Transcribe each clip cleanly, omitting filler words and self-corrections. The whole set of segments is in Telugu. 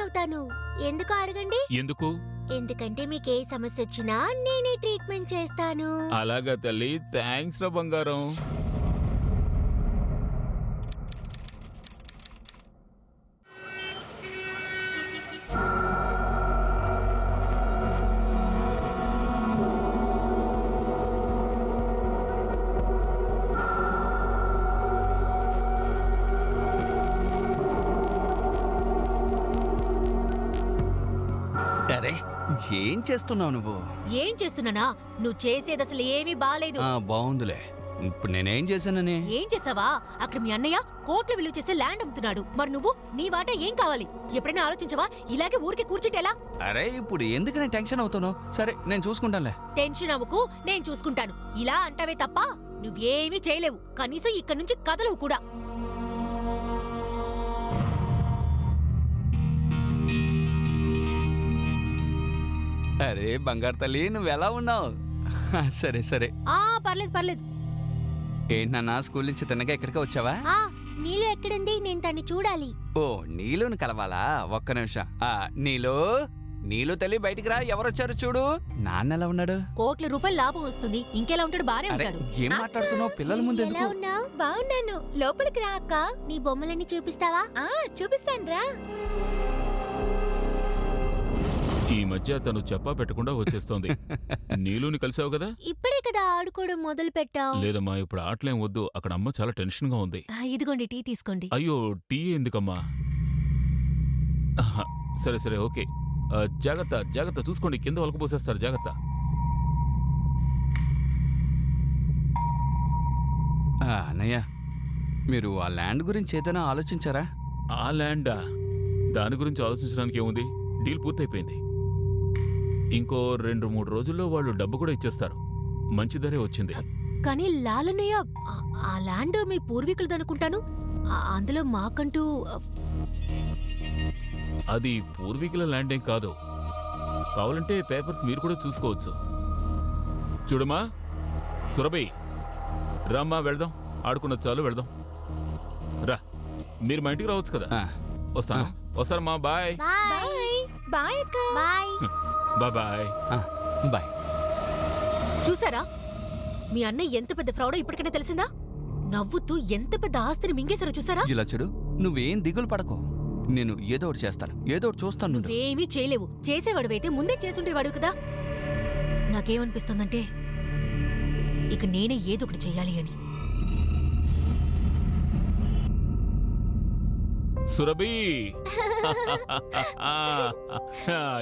అవుతాను. ఎందుకు అడగండి? ఎందుకు? ఎందుకంటే మీకే సమస్య వచ్చినా నేనే ట్రీట్మెంట్ చేస్తాను. అలాగా తల్లి, థ్యాంక్స్ రా బంగారం. అరే, ఏం చేస్తున్నావు నువ్వు? ఏం చేస్తున్నానా? నువ్వు చేసేది అసలు ఏమీ బాలేదు. బాగుందిలే. ఇప్పుడు నేనేం చేశానని? ఏం చేసావా? అక్కడ మీ అన్నయ్య కోట్లు విలువ చేసే ల్యాండ్ అమ్ముతున్నాడు. మరి నువ్వు నీ వాటా ఏం కావాలి? ఎప్పుడైనా ఆలోచించవా? ఇలాగే ఊరికే కూర్చుంటేలా? అరే, ఇప్పుడు ఎందుకు నేను టెన్షన్ అవుతున్నావు? సరే, నేను చూసుకుంటానులే. టెన్షన్ అవ్వకు, నేను చూసుకుంటాను. ఇలా అంటావే తప్ప నువ్వేమీ చేయలేవు. కనీసం ఇక్కడి నుంచి కదలవు కూడా. అరే బంగారు తల్లి, నువ్వెలా ఉన్నావు? సరే సరే. పర్లేదు పర్లేదు. ఏంటన్నా, స్కూల్ నుంచి తిన్నగా ఇక్కడికే వచ్చావా? నీళ్ళు ఎక్కడుంది? నేను తన్ని చూడాలి. ఓ, నీలోని కలవాలా? ఒక్క నిమిషం. నీలో నీలో తల్లి, బయటికి రా. ఎవరొచ్చారు చూడు. నాన్న ఎలా ఉన్నాడు? కోట్ల రూపాయలు లాభం వస్తుంది. ఇంకెలా ఉంటాడు? బానే అరే, ఉంటాడు. ఏం మాట్లాడుతున్నావు? పిల్లల ముందు ఎందుకు? బాగున్నాను. లోపలికి రా అక్క. నీ బొమ్మలన్నీ చూపిస్తావా? చూపిస్తాను రా. ఈ మధ్య తను చెప్పా పెట్టకుండా వచ్చేస్తోంది. నీలుని కలిసావు కదా? ఇప్పుడే కదా ఆడుకోవడం మొదలు పెట్టావు. లేదమ్మా, ఇప్పుడు ఆటలేం వద్దు. అక్కడ అమ్మ చాలా టెన్షన్ గా ఉంది. ఇదిగోండి, టీ తీసుకోండి. అయ్యో, టీ ఎందుకమ్మా? సరే సరే, ఓకే. జాగ్రత్త జాగ్రత్త, చూసుకోండి, కింద వలకపోసేస్తారు. జాగ్రత్త. అన్నయ్య, మీరు ఆ ల్యాండ్ గురించి ఏదైనా ఆలోచించారా? ఆ ల్యాండా? దాని గురించి ఆలోచించడానికి ఏముంది? డీల్ పూర్తయిపోయింది. ఇంకో 2-3 రోజుల్లో వాళ్ళు డబ్బు కూడా ఇచ్చేస్తారు. మంచి ధరే వచ్చింది. కానీ లాలన్నయ్య, ఆ ల్యాండ్ మీ పూర్వీకులదనుకుంటాను. అందులో మాకంటూ అది పూర్వీకుల ల్యాండ్ ఏం కాదు. కావాలంటే పేపర్స్ మీరు కూడా చూసుకోవచ్చు. చూడమ్మా సురభి, రామ్మా, వెళ్దాం. ఆడుకున్న చాలు, వెళ్దాం. రా, మీరు మా ఇంటికి రావచ్చు కదా. వస్తాను. వస్తారమ్మా. బాయ్ బాయ్ అక్క. Bye bye. బాయ్. చూసారా, మీ అన్నయ్య ఎంత పెద్ద ఫ్రాడో ఇప్పటికైనా తెలిసిందా? నవ్వుతూ ఎంత పెద్ద ఆస్తిని మింగేశారో చూసారా? ఇలా చూడు, నువ్వేం దిగులు పడకో. నేను ఏదో ఒకటి చేస్తాను, ఏదో ఒకటి చూస్తాను. నువ్వేమీ చేయలేవు. చేసేవాడువైతే ముందే చేసుండేవాడు కదా. నాకేమనిపిస్తుందంటే ఇక నేనే ఏదో ఒకటి చెయ్యాలి అని. సురభి,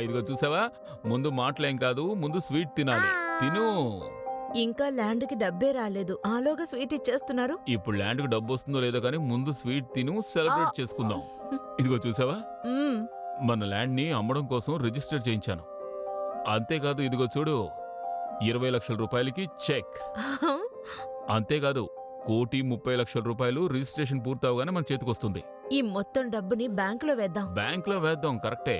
ఇదిగో చూసావా, ముందు మాటలేం కాదు, ముందు స్వీట్ తినాలి. తిను. ఇంకా ల్యాండ్కి డబ్బే రాలేదు, ఆలోగా స్వీట్ ఇచ్చేస్తున్నారు. ఇప్పుడు ల్యాండ్కి డబ్బు వస్తుందో లేదో కానీ ముందు స్వీట్ తిను, సెలబ్రేట్ చేసుకుందాం. ఇదిగో చూసావా, మన ల్యాండ్ని అమ్మడం కోసం రిజిస్టర్ చేయించాను. అంతేకాదు, ఇదిగో చూడు, 20 లక్షల రూపాయలకి చెక్. అంతేకాదు, 1,30,00,000 రూపాయలు రిజిస్ట్రేషన్ పూర్తవగానే మన చేతికొస్తుంది. ఈ మొత్తం డబ్బుని బ్యాంకులో వేద్దాం. బ్యాంకులో వేద్దాం, కరెక్టే.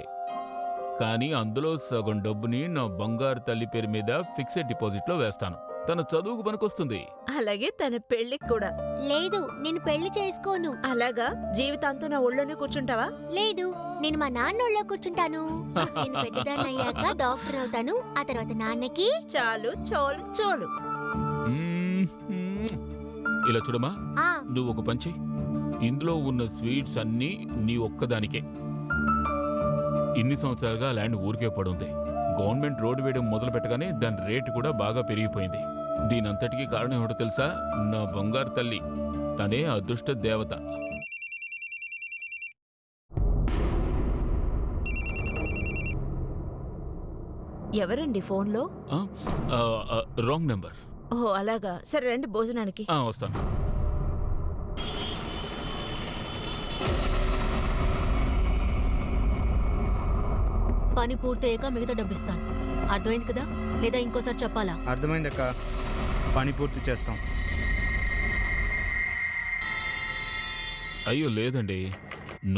కానీ అందులో సగం డబ్బుని నా బంగారు తల్లి పేరు మీద ఫిక్స్డ్ డిపాజిట్ లో వేస్తాను. తన చదువుకు పనికొస్తుంది. అలాగే తన పెళ్లికి కూడా. లేదు, నేను పెళ్లి చేసుకోను. అలాగా? జీవితాంతం నా ఒళ్ళోనే కూర్చుంటావా? లేదు, నేను మా నాన్న ఒళ్ళో కూర్చుంటాను. నేను పెద్దదాన్ని అయ్యాక డాక్టర్ అవుతాను. ఆ తర్వాత నాన్నకి చాలు చోలు చోలు. ఇలా చూడమా, నువ్వు ఒక పని చెయ్యి. ఇందులో ఉన్న స్వీట్స్ అన్నీ నీ ఒక్కదానికే. ఇన్ని సంవత్సరాలుగా ల్యాండ్ ఊరికే పడుంది. గవర్నమెంట్ రోడ్డు వేయడం మొదలు పెట్టగానే దాని రేటు కూడా బాగా పెరిగిపోయింది. దీనంతటికీ కారణం ఏమిటో తెలుసా? నా బంగారు తల్లి. తనే అదృష్ట దేవత. ఎవరండి ఫోన్లో? Wrong number. ఓహో, అలాగా. సరే రండి భోజనానికి. వస్తాను. పని పూర్తయ్యాక మిగతా డబ్బిస్తాను. అర్థమైంది కదా? లేదా ఇంకోసారి చెప్పాలా? అర్థమైందక్క, పని పూర్తి చేస్తాం. అయ్యో లేదండి,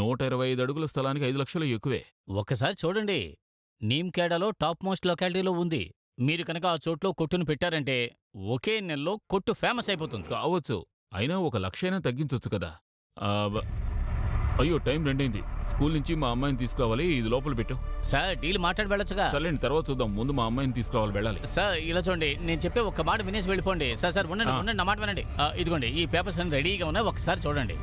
125 అడుగుల స్థలానికి 5 లక్షలు ఎక్కువే. ఒకసారి చూడండి, నీమ్ఖేడాలో టాప్ మోస్ట్ లొకాలిటీలో ఉంది. మీరు కనుక ఆ చోట్లో కొట్టును పెట్టారంటే ఒకే నెలలో కొట్టు ఫేమస్ అయిపోతుంది. కావచ్చు, అయినా 1 లక్ష అయినా తగ్గించొచ్చు కదా. అయ్యో టైం రెండైంది. స్కూల్ నుంచి మా అమ్మాయిని తీసుకురావాలి. ఇది లోపల పెట్టు. సార్ డీల్ మాట్లాడి వెళ్ళొచ్చుగా. సర్లేండి, తర్వాత చూద్దాం. ముందు మా అమ్మాయిని తీసుకురావాలి, వెళ్ళాలి. సార్ ఇలా చూడండి, నేను చెప్పే ఒక్క మాట వినేసి వెళ్ళిపోండి. సార్ ఉండండి ఉండండి, నా మాట వినండి. ఇదిగోండి ఈ పేపర్స్ అన్ని రెడీగా ఉన్నాయి, ఒకసారి చూడండి.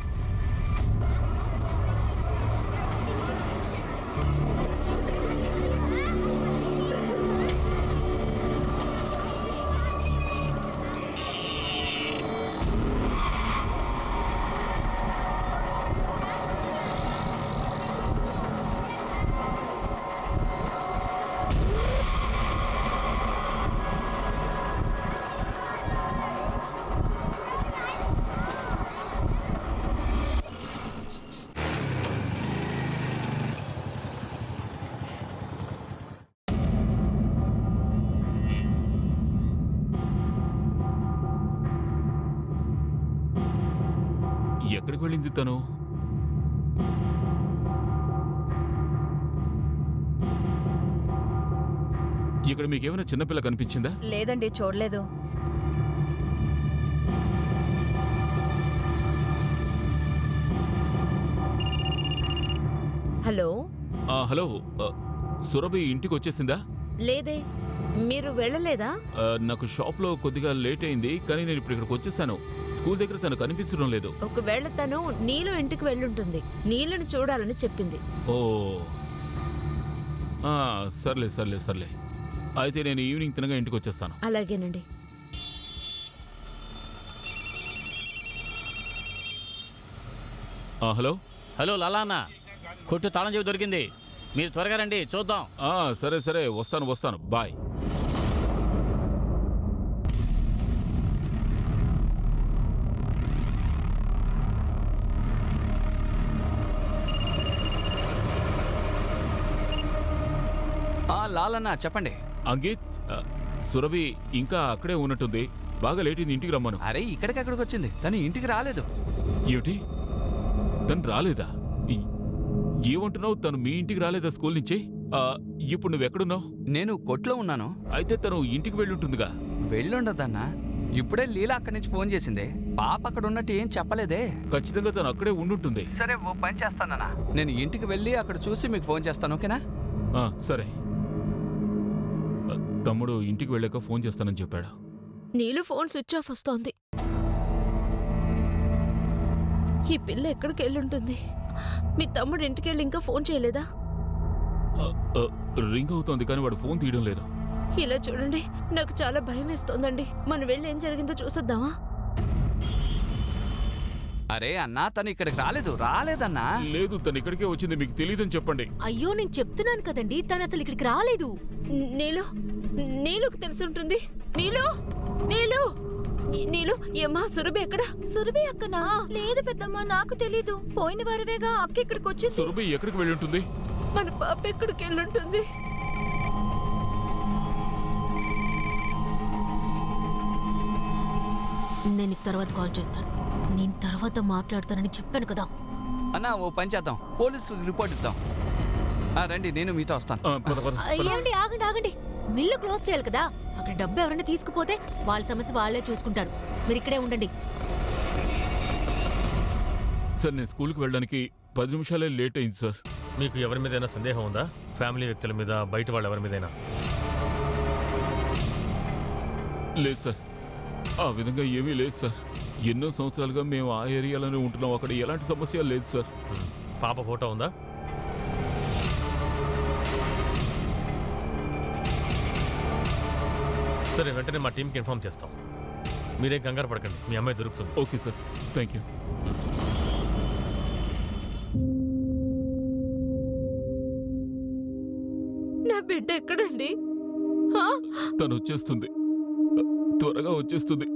ఎక్కడికి వెళ్ళింది తను? ఇక్కడ మీకేమైనా చిన్నపిల్ల కనిపించిందా? లేదండి, చూడలేదు. హలో, హలో, సురభి ఇంటికి వచ్చేసిందా? లేదే, మీరు వెళ్ళలేదా? నాకు షాప్లో కొద్దిగా లేట్ అయింది, కానీ నేను ఇప్పుడు ఇక్కడికి వచ్చేసాను. స్కూల్ దగ్గర తను కనిపించడం లేదు. ఒకవేళ తను నీలు ఇంటికి వెళ్ళుంటుంది. నీళ్ళని చూడాలని చెప్పింది. ఓ సర్లే సర్లే సర్లే, అయితే నేను ఈవినింగ్ తినగా ఇంటికి వచ్చేస్తాను. అలాగేనండి. హలో హలో లాలాన్న, కొట్టు తాళం చెవి దొరికింది, మీరు త్వరగా రండి చూద్దాం. సరే సరే, వస్తాను, బాయ్. లాలన్న చెప్పండి. అంకిత్, సురభి ఇంకా అక్కడే ఉన్నట్టుంది. బాగా లేట్ అయింది, ఇంటికి రమ్మను. అరే ఇక్కడికి వచ్చింది, తను ఇంటికి రాలేదు. ఏమిటి, తను రాలేదా? ఏమంటున్నావు? తను మీ ఇంటికి రాలేదా స్కూల్ నుంచి? ఇప్పుడు నువ్వెక్కడున్నావు? నేను కొట్లో ఉన్నాను. అయితే తను ఇంటికి వెళ్ళుంటుందిగా. వెళ్ళుండదన్నా, ఇప్పుడే లీలా అక్కడి నుంచి ఫోన్ చేసింది. పాప అక్కడ ఉన్నట్టు ఏం చెప్పలేదే. ఖచ్చితంగా తను అక్కడే ఉండుంటుంది. సరే ఓ పని చేస్తానన్నా, నేను ఇంటికి వెళ్ళి అక్కడ చూసి మీకు ఫోన్ చేస్తాను, ఓకేనా? సరే. తమ్ముడు ఇంటికి వెళ్ళాక ఫోన్ చేస్తానని చెప్పాడు. నీలు ఫోన్ స్విచ్ ఆఫ్ వస్తోంది. ఈ పిల్ల ఎక్కడికి వెళ్ళుంటుంది? మీ తమ్ముడు ఇంటికి వెళ్ళి ఇంకా ఫోన్ చేయలేదా? రింగ్ అవుతోంది, కానీ వాడు ఫోన్ తీయడం లేదు. ఇలా చూడండి, నాకు చాలా భయం వేస్తోందండి. మనం వెళ్ళి ఏం జరిగిందో చూసొద్దామా? అరే అన్నా, తను ఇక్కడికి రాలేదన్నా. లేదు, తను ఇక్కడికే వచ్చింది, మీకు తెలియదని చెప్పండి. అయ్యో నేను చెప్తున్నాను కదండి, తను అసలు ఇక్కడికి రాలేదు. నీలుకు తెలుసుంటుంది. నీలు ఏమ్మా, సురభి ఎక్కడ? సురభి అక్కనా? లేదు పెద్దమ్మా, నాకు తెలీదు. పోయిన వారవేగా అక్క ఇక్కడికి వచ్చింది. సురభి ఎక్కడికి వెళ్ళి ఉంటుంది? మన పాప ఎక్కడికి వెళ్ళుంటుంది? నేను తర్వాత కాల్ చేస్తాను. నేను తర్వాత మాట్లాడతానని చెప్పాను కదా. అన్నా ఓ పని చేద్దాం, పోలీసులకు రిపోర్ట్ ఇద్దాం. రండి, నేను మీతో వస్తాను. ఏమండి, ఆగండి. మిల్లు క్లోజ్ చేయాలి కదా. అక్కడ డబ్బు ఎవరైనా తీసుకుపోతే వాళ్ళ సమస్య వాళ్ళే చూసుకుంటారు. మీరు ఇక్కడే ఉండండి. సార్, నేను స్కూల్కి వెళ్ళడానికి 10 నిమిషాలే లేట్ అయింది సార్. మీకు ఎవరి మీదైనా సందేహం ఉందా? ఫ్యామిలీ వ్యక్తుల మీద, బయట వాళ్ళు ఎవరి మీదైనా? లేదు సార్, ఆ విధంగా ఏమీ లేదు సార్. ఎన్నో సంవత్సరాలుగా మేము ఆ ఏరియాలోనే ఉంటున్నాం. అక్కడ ఎలాంటి సమస్య లేదు సార్. పాప ఫోటో ఉందా? సరే, వెంటనే మా టీంకి ఇన్ఫార్మ్ చేస్తాం. మీరేం కంగారు పడకండి, మీ అమ్మాయి దొరుకుతుంది. Okay sir, thank you. నా బిడ్డ ఎక్కడండి? తను వచ్చేస్తుంది, త్వరగా వచ్చేస్తుంది.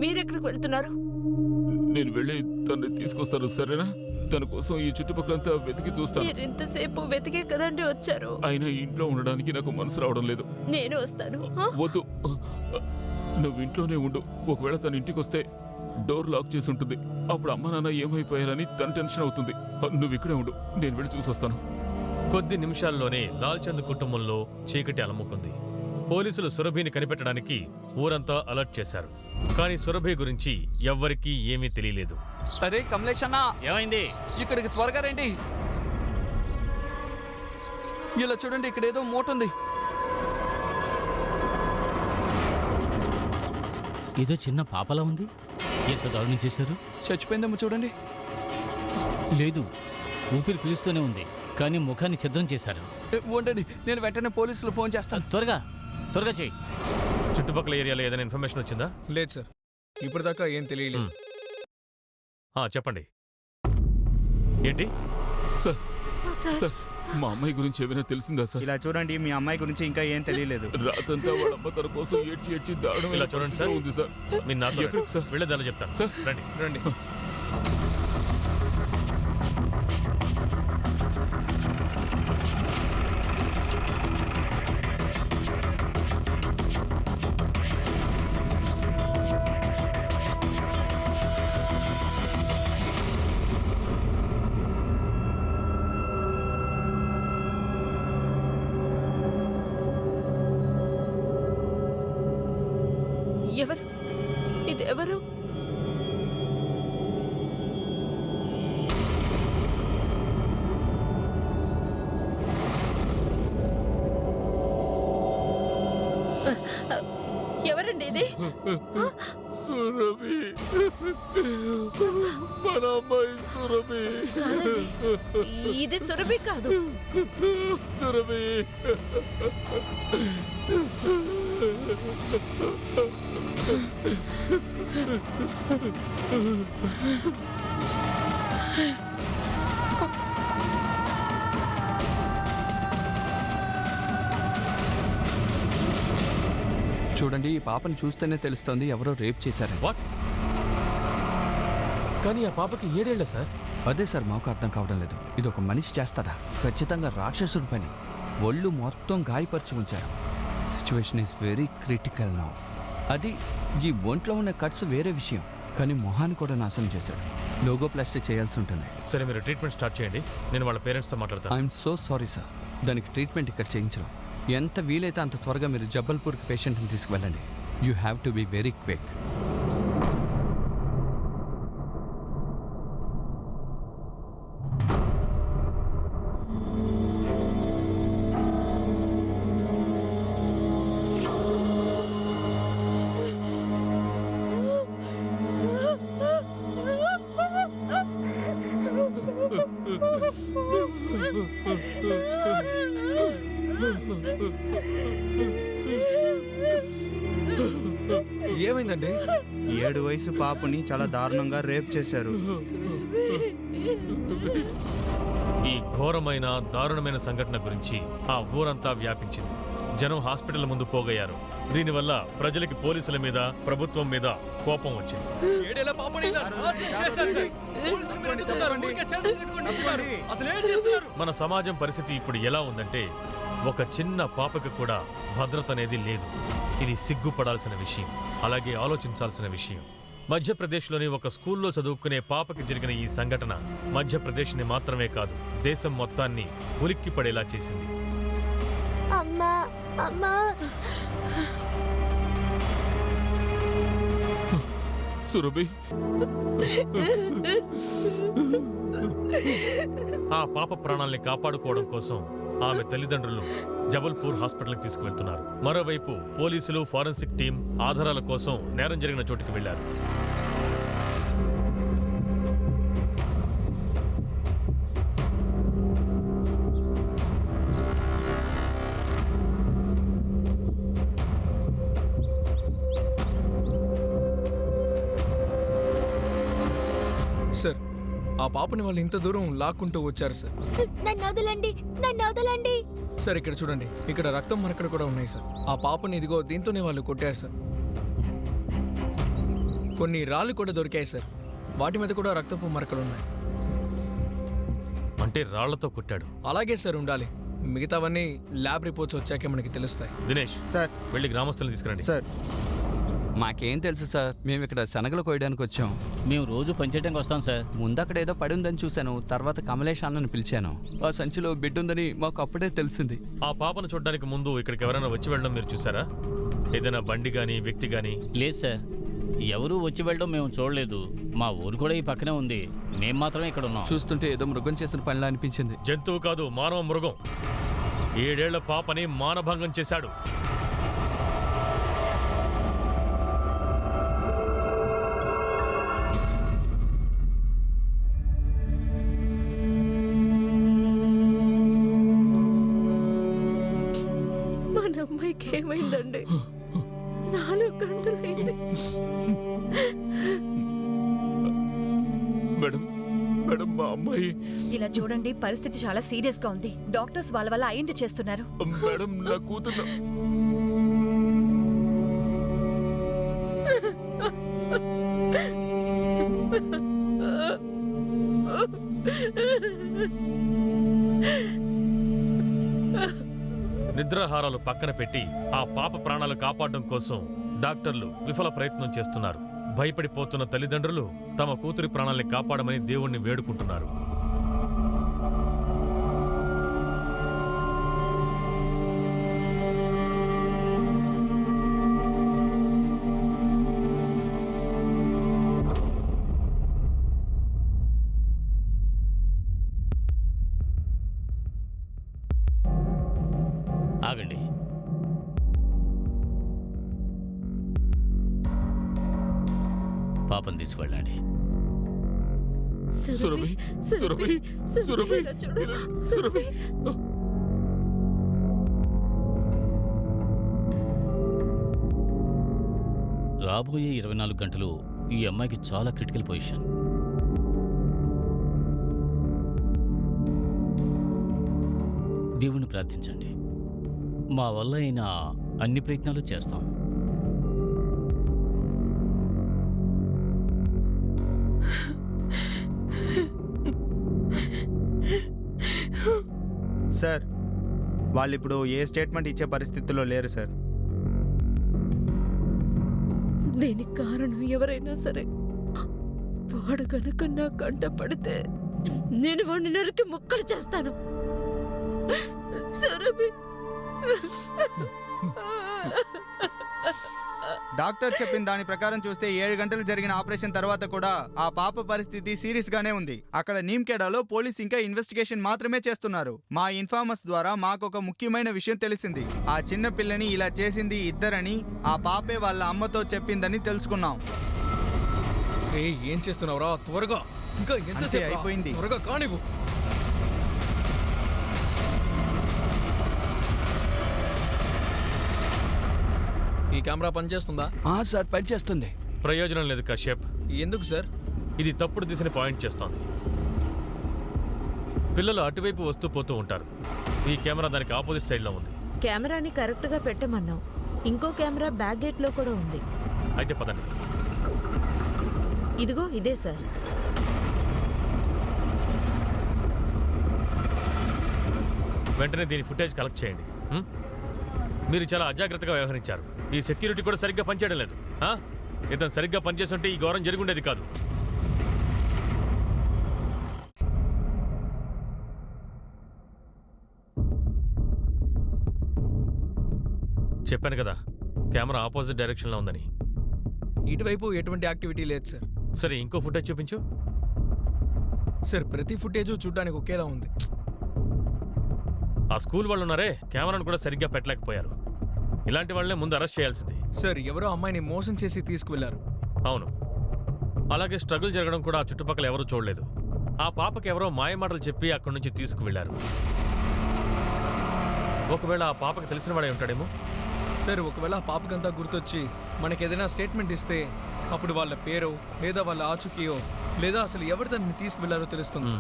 మీరెక్కడికి వెళ్తున్నారు? నేను వెళ్ళి తన్ని తీసుకొస్తాను, సరేనా? తన కోసం ఈ చుట్టుపక్కలంతా వెతికి చూస్తాను. మీరు ఇంతసేపు వెతికే కదండి వచ్చారు. అయినా ఇంట్లో ఉండడానికి నాకు మనసు రావడం లేదు. నేను వస్తాను. వద్దు, నువ్వు ఇంట్లోనే ఉండు. ఒకవేళ తన ఇంటికి వస్తే డోర్ లాక్ చేసి ఉంటుంది. అప్పుడు అమ్మ నాన్న ఏమైపోయారని తన టెన్షన్ అవుతుంది. నువ్వు ఇక్కడే ఉండు, నేను వెళ్ళి చూసొస్తాను. కొద్ది నిమిషాల్లోనే లాల్చంద్ కుటుంబంలో చీకటి అలముకుంది. పోలీసులు సురభిని కనిపెట్టడానికి ఊరంతా అలర్ట్ చేశారు. కానీ సురభి గురించి ఎవ్వరికీ ఏమీ తెలియలేదు. అరే కమలేష్ అన్న, ఏమైంది? ఇక్కడికి త్వరగా రండి. ఇలా చూడండి, ఇక్కడ ఏదో మూట ఉంది. ఏదో చిన్న పాపలా ఉంది. ఎంత దారుణం చేశారు? చచ్చిపోయిందేమో చూడండి. లేదు, ఊపిరి పీలుస్తూనే ఉంది, కానీ ముఖాన్ని ఛిద్రం చేశారు. ఉండండి, నేను వెంటనే పోలీసులు ఫోన్ చేస్తాను. త్వరగా త్వరగా చేయి. చుట్టుపక్కల ఏరియాలో ఏదైనా ఇన్ఫర్మేషన్ వచ్చిందా? లేదు సార్, ఇప్పటిదాకా ఏం తెలియలేదు. చెప్పండి. ఏంటి? సార్ సార్, మా అమ్మాయి గురించి ఏమైనా తెలిసిందా సార్? ఇలా చూడండి, మీ అమ్మాయి గురించి ఇంకా ఏం తెలియలేదు. రాతంతా వాళ్ళ అమ్మ తన కోసం ఏడ్చి దారుణం ఇలా చూడండి సార్. ఉంది సార్. మీరు నాతో ఎక్కడికి సార్? వెళ్ళేదాలో చెప్తాను సార్. రండి. రండి. ఎవరు? ఇది ఎవరు? ఎవరండి ఇది? సురభి, మన అమ్మాయి సురభి. కాదండి, ఇది సురభి కాదు. సురభి, చూడండి, ఈ పాపను చూస్తేనే తెలుస్తోంది ఎవరో రేప్ చేశారు. వాట్? కానీ ఆ పాపకి 7 ఏళ్లే సార్. అదే సార్ మాకు అర్థం కావడం లేదు. ఇది ఒక మనిషి చేస్తాడా? ఖచ్చితంగా రాక్షసుడి పని. ఒళ్ళు మొత్తం గాయపరిచి ఉంచారు. Situation is very critical now. అది ఈ ఒంట్లో ఉన్న కట్స్ వేరే విషయం, కానీ మొహాన్ని కూడా నాశనం చేశాడు. లోగో ప్లాస్టిక్ చేయాల్సి ఉంటుంది. సరే, మీరు ట్రీట్మెంట్ స్టార్ట్ చేయండి. నేను వాళ్ళ పేరెంట్స్తో మాట్లాడతాను. ఐఎమ్ సో సారీ సార్, దానికి ట్రీట్మెంట్ ఇక్కడ చేయించడం. ఎంత వీలైతే అంత త్వరగా మీరు జబల్పూర్కి పేషెంట్ని తీసుకువెళ్ళండి. You have to be very quick. ఏమైందండి? 7 వయసు పాపని చాలా దారుణంగా రేప్ చేశారు. ఈ ఘోరమైన దారుణమైన సంఘటన గురించి ఆ ఊరంతా వ్యాపించింది. జనం హాస్పిటల్ ముందు పోగయ్యారు. దీనివల్ల ప్రజలకి పోలీసుల మీద, ప్రభుత్వం మీద కోపం వచ్చింది. మన సమాజం పరిస్థితి ఇప్పుడు ఎలా ఉందంటే, ఒక చిన్న పాపకి కూడా భద్రత అనేది లేదు. ఇది సిగ్గుపడాల్సిన విషయం, అలాగే ఆలోచించాల్సిన విషయం. మధ్యప్రదేశ్లోని ఒక స్కూల్లో చదువుకునే పాపకి జరిగిన ఈ సంఘటన మధ్యప్రదేశ్ని మాత్రమే కాదు, దేశం మొత్తాన్ని ఉలిక్కి పడేలా చేసింది. అమ్మా అమ్మా, సురభి, ఆ పాప ప్రాణాల్ని కాపాడుకోవడం కోసం ఆమె తల్లిదండ్రులు జబల్పూర్ హాస్పిటల్కి తీసుకువెళ్తున్నారు. మరోవైపు పోలీసులు, ఫారెన్సిక్ టీం ఆధారాల కోసం నేరం జరిగిన చోటుకి వెళ్లారు. సార్, ఆ పాపని వాళ్ళు ఇంత దూరం లాక్కుంటూ వచ్చారు సార్. నన్ను వదలండి, నన్ను వదలండి. సార్, ఇక్కడ చూడండి, ఇక్కడ రక్తం మరకలు కూడా ఉన్నాయి సార్. ఆ పాపని ఇదిగో దీంతోనే వాళ్ళు కొట్టారు సార్. కొన్ని రాళ్ళు కూడా దొరికాయి సార్, వాటి మీద కూడా రక్తపు మరకలు ఉన్నాయి. అంటే రాళ్లతో కొట్టాడు. అలాగే సార్ ఉండాలి. మిగతావన్నీ ల్యాబ్ రిపోర్ట్స్ వచ్చాకే మనకి తెలుస్తాయి. దినేష్, సార్ వెళ్ళి గ్రామస్తులను తీసుకురండి. సార్ మాకేం తెలుసు సార్, మేము ఇక్కడ శనగలు కోయడానికి వచ్చాం. మేము రోజు పనిచేయడానికి వస్తాం సార్. ముందక్కడ ఏదో పడి ఉందని చూశాను, తర్వాత కమలేష్ అన్నని పిలిచాను. ఆ సంచిలో బిడ్డ ఉందని మాకు అప్పుడే తెలిసింది. ఆ పాపను చూడడానికి ముందు ఇక్కడికి ఎవరైనా వచ్చి వెళ్ళడం మీరు చూసారా? ఏదైనా బండి గాని వ్యక్తి గాని? లేదు సార్, ఎవరూ వచ్చి వెళ్ళడం మేము చూడలేదు. మా ఊరు కూడా ఈ పక్కనే ఉంది, మేము మాత్రమే ఇక్కడ ఉన్నాం. చూస్తుంటే ఏదో మృగం చేసిన పనిలా అనిపించింది. జంతువు కాదు, మానవ మృగం. 7 ఏళ్ల పాపని మానభంగం చేశాడు. మన అమ్మాయికి ఏమైందండి? 4 గంటలైంది. మేడం మేడం మా అమ్మాయి. ఇలా చూడండి, పరిస్థితి చాలా సీరియస్ గా ఉంది. డాక్టర్స్ వాళ్ళ వల్ల అయింది చేస్తున్నారు. మేడం నా కూతురు. నిద్రాహారాలు పక్కన పెట్టి ఆ పాప ప్రాణాలు కాపాడడం కోసం డాక్టర్లు విఫల ప్రయత్నం చేస్తున్నారు. భయపడిపోతున్న తల్లిదండ్రులు తమ కూతురి ప్రాణాల్ని కాపాడమని దేవుణ్ణి వేడుకుంటున్నారు. ఆగండి. పాపం తీసుకువెళ్ళండి. సురభి సురభి సురభి సురభి. రాబోయే 24 గంటలు ఈ అమ్మాయికి చాలా క్రిటికల్ పొజిషన్. దేవుణ్ణి ప్రార్థించండి. మా వల్ల అయిన అన్ని ప్రయత్నాలు చేస్తాం. సార్, వాళ్ళు ఇప్పుడు ఏ స్టేట్మెంట్ ఇచ్చే పరిస్థితుల్లో లేరు సార్. దీనికి కారణం ఎవరైనా సరే, వాడు గనుక నా కంట పడితే నేను వాడిని నరికి ముక్కలు చేస్తాను. సురభి, డాక్టర్ చెప్పిన దాని ప్రకారం చూస్తే 7 గంటలు జరిగిన ఆపరేషన్ తర్వాత కూడా ఆ పాప పరిస్థితి సీరియస్ గానే ఉంది. అక్కడ నీమ్కేడాలో పోలీస్ ఇంకా ఇన్వెస్టిగేషన్ మాత్రమే చేస్తున్నారు. మా ఇన్ఫార్మర్స్ ద్వారా మాకు ఒక ముఖ్యమైన విషయం తెలిసింది. ఆ చిన్న పిల్లని ఇలా చేసింది ఇద్దరని, ఆ పాపే వాళ్ళ అమ్మతో చెప్పిందని తెలుసుకున్నాం. ఏం చేస్తున్నావురా? త్వరగా, ఇంకా అంతే, ఎంతసేపు అయిపోయింది. త్వరగా కానివ్వు. ఈ కెమెరా పనిచేస్తుందా? సార్ పనిచేస్తుంది. ప్రయోజనం లేదు కశ్యప్. ఎందుకు సార్? ఇది తప్పుడు దిశని పాయింట్ చేస్తోంది. పిల్లలు అటువైపు వస్తూ పోతూ ఉంటారు. ఈ కెమెరా దానికి ఆపోజిట్ సైడ్లో ఉంది. కెమెరాని కరెక్ట్గా పెట్టమన్నాం. ఇంకో కెమెరా బ్యాక్ గేట్లో కూడా ఉంది. అయితే పదండి. ఇదిగో ఇదే సార్. వెంటనే దీని ఫుటేజ్ కలెక్ట్ చేయండి. మీరు చాలా అజాగ్రత్తగా వ్యవహరించారు. ఈ సెక్యూరిటీ కూడా సరిగ్గా పనిచేయడం లేదు. ఇతను సరిగ్గా పనిచేస్తుంటే ఈ ఘోరం జరుగుండేది కాదు. చెప్పాను కదా, కెమెరా ఆపోజిట్ డైరెక్షన్లో ఉందని. ఇటువైపు ఎటువంటి యాక్టివిటీ లేదు సార్. సరే, ఇంకో ఫుటేజ్ చూపించు. సార్, ప్రతి ఫుటేజు చూడడానికి ఒకేలా ఉంది. ఆ స్కూల్ వాళ్ళు ఉన్నారే, కెమెరాను కూడా సరిగ్గా పెట్టలేకపోయారు. ఇలాంటి వాళ్ళనే ముందు అరెస్ట్ చేయాల్సింది. సార్, ఎవరో అమ్మాయిని మోసం చేసి తీసుకువెళ్లారు. అవును, అలాగే స్ట్రగుల్ జరగడం కూడా ఆ చుట్టుపక్కల ఎవరూ చూడలేదు. ఆ పాపకి ఎవరో మాయమాటలు చెప్పి అక్కడి నుంచి తీసుకువెళ్లారు. ఒకవేళ ఆ పాపకి తెలిసిన వాడే ఉంటాడేమో. సార్, ఒకవేళ ఆ పాపకంతా గుర్తొచ్చి మనకేదైనా స్టేట్మెంట్ ఇస్తే అప్పుడు వాళ్ళ పేరో లేదా వాళ్ళ ఆచూకీయో లేదా అసలు ఎవరు తనని తీసుకువెళ్లారో తెలుస్తుంది.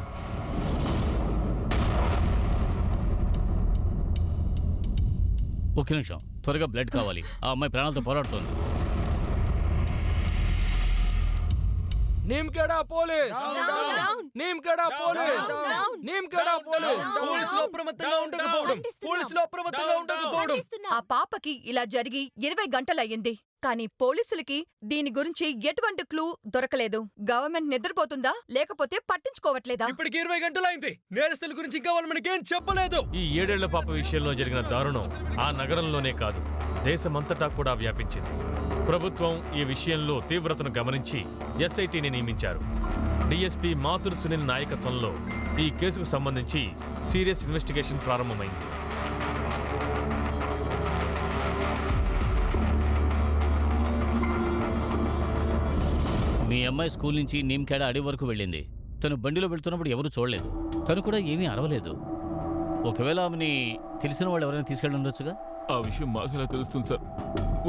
ఒక్క నిమిషం, త్వరగా బ్లడ్ కావాలి. ఆ అమ్మాయి ప్రాణాలతో పోరాడుతోంది. నీమ్కేడా పోలీస్ నీమ్కేడా పోలీస్ నీమ్కేడా పోలీస్ పోలీసులు అప్రమత్తంగా ఉండకపోవడం పోలీసులు అప్రమత్తంగా ఉండకపోవడం. ఆ పాపకి ఇలా జరిగి 20 గంటలయ్యింది, కానీ పోలీసులకి దీని గురించి ఎటువంటి క్లూ దొరకలేదు. గవర్నమెంట్ నిద్రపోతుందా లేకపోతే పట్టించుకోవట్లేదా? ఇప్పటికి 20 గంటలైంది, నేరస్తుల గురించి ఇంకా వాళ్ళు మనకేం చెప్పలేదు. ఈ 7 ఏళ్ల పాప విషయంలో జరిగిన దారుణం ఆ నగరంలోనే కాదు, దేశమంతటా కూడా వ్యాపించింది. ప్రభుత్వం ఈ విషయంలో తీవ్రతను గమనించి ఎస్ఐటిని నియమించారు. డిఎస్పీ మాథుర్ సునీల్ నాయకత్వంలో ఈ కేసుకు సంబంధించి సీరియస్ ఇన్వెస్టిగేషన్ ప్రారంభమైంది. మీ అమ్మాయి స్కూల్ నుంచి నీమ్కేడ అడవి వరకు వెళ్ళింది. తను బండిలో వెళ్తున్నప్పుడు ఎవరూ చూడలేదు. తను కూడా ఏమీ అరవలేదు. ఒకవేళ ఆమెని తెలిసిన వాళ్ళు ఎవరైనా తీసుకెళ్ళి ఉండొచ్చుగా? ఆ విషయం మాకెలా తెలుస్తుంది సార్?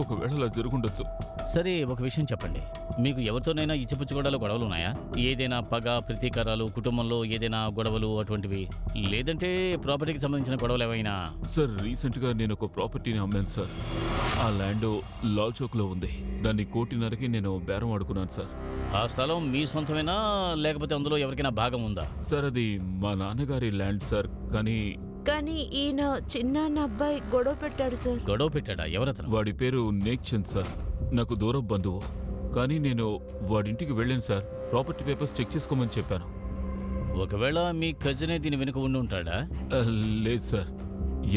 ఒకవేళ అలా జరుగుండొచ్చు. సరే, ఒక విషయం చెప్పండి. మీకు ఎవరితోనైనా ఇచ్చిపుచ్చుకోవడాలు గొడవలు ఉన్నాయా? ఏదైనా పగ, ప్రతీకారాలు, కుటుంబంలో ఏదైనా గొడవలు అటువంటివి, లేదంటే ప్రాపర్టీకి సంబంధించిన గొడవలు ఏమైనా? సార్, రీసెంట్గా నేను ఒక ప్రాపర్టీని అమ్మాను సార్. ఆ ల్యాండ్ లాల్ చౌక్లో ఉంది. దాన్ని 1.5 నేను బేరం ఆడుకున్నాను సార్. ఆ స్థలం మీ సొంతమేనా లేకపోతే అందులో ఎవరికైనా భాగం ఉందా? సార్, అది మా నాన్నగారి ల్యాండ్ సార్. కానీ ఈయన చిన్న అబ్బాయి గొడవ పెట్టాడు సార్. గొడవ పెట్టాడా? ఎవరతను? వాడి పేరు నేక్ చంద్ సార్. నాకు దూరం బంధువు. కానీ నేను వాడింటికి వెళ్ళాను సార్. ప్రాపర్టీ పేపర్స్ చెక్ చేసుకోమని చెప్పాను. ఒకవేళ మీ కజినే దీని వెనుక ఉండి ఉంటాడా? లేదు సార్.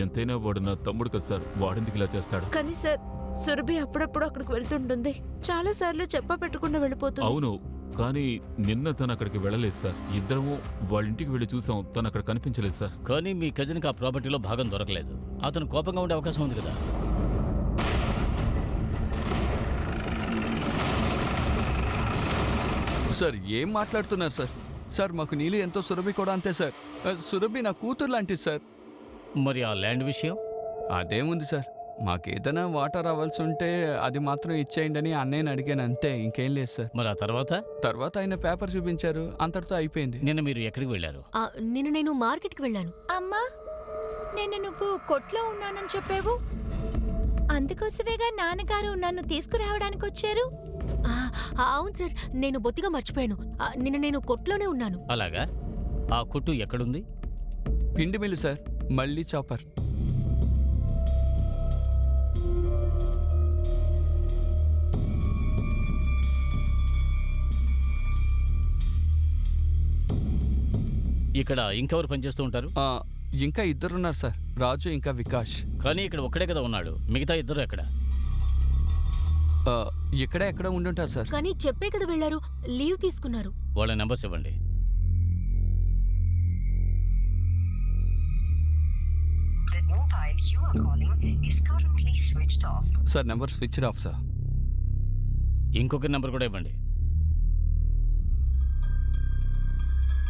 ఎంతైనా వాడు నా తమ్ముడు కదా సార్. వాడెందుకు ఇలా చేస్తాడు? కానీ సార్, సురభి అప్పుడప్పుడు అక్కడికి వెళ్తుంటుంది. చాలా సార్లు పెట్టకుండా వెళ్ళిపోతుంది. అవును, కానీ నిన్న తను అక్కడికి వెళ్ళలేదు సార్. ఇద్దరము వాళ్ళింటికి వెళ్ళి చూసాం. తను అక్కడ కనిపించలేదు సార్. కానీ మీ కజిన్కి ఆ ప్రాపర్టీలో భాగం దొరకలేదు. అతను కోపంగా ఉండే అవకాశం ఉంది కదా? సార్, ఏం మాట్లాడుతున్నారు సార్? సార్, మాకు నీలి ఎంతో, సురభి కూడా అంతే సార్. సురభి నా కూతురు లాంటిది సార్. మరి ఆ ల్యాండ్ విషయం? అదేముంది సార్, మాకేదైనా వాటర్ అవ్వాల్సి ఉంటే అది మాత్రం ఇచ్చేయండి అని అన్నయ్యని అడిగాను, అంతే, ఇంకేం లేదు సార్. మరి ఆ తర్వాత ఆయన పేపర్ చూపించారు, అంతటితో అయిపోయింది. నిన్న మీరు ఎక్కడికి వెళ్ళారు? నేను మార్కెట్కి వెళ్ళాను. అమ్మా, నేను నువ్వు కొట్లో ఉన్నానని చెప్పావు. అందుకోసమేగా నాన్నగారు నన్ను తీసుకురావడానికి వచ్చారు. అవును సార్, నేను బొత్తిగా మర్చిపోయాను. నిన్న నేను కొట్లోనే ఉన్నాను. అలాగా? ఆ కొట్టు ఎక్కడుంది? పిండి మిల్లు సార్, మళ్ళీ చాపర్. ఇక్కడ ఇంకెవరు పనిచేస్తూ ఉంటారు? ఇంకా ఇద్దరున్నారు సార్, రాజు ఇంకా వికాష్. కానీ ఇక్కడ ఒక్కడే కదా ఉన్నాడు, మిగతా ఇద్దరు ఎక్కడ? ఇక్కడే ఎక్కడ ఉండుంటారు సార్. కానీ చెప్పే కదా వెళ్ళారు, లీవ్ తీసుకున్నారు. వాళ్ళ నెంబర్స్ ఇవ్వండి. Sir, number switched off sir. ఇంకొక నెంబర్ కూడా ఇవ్వండి.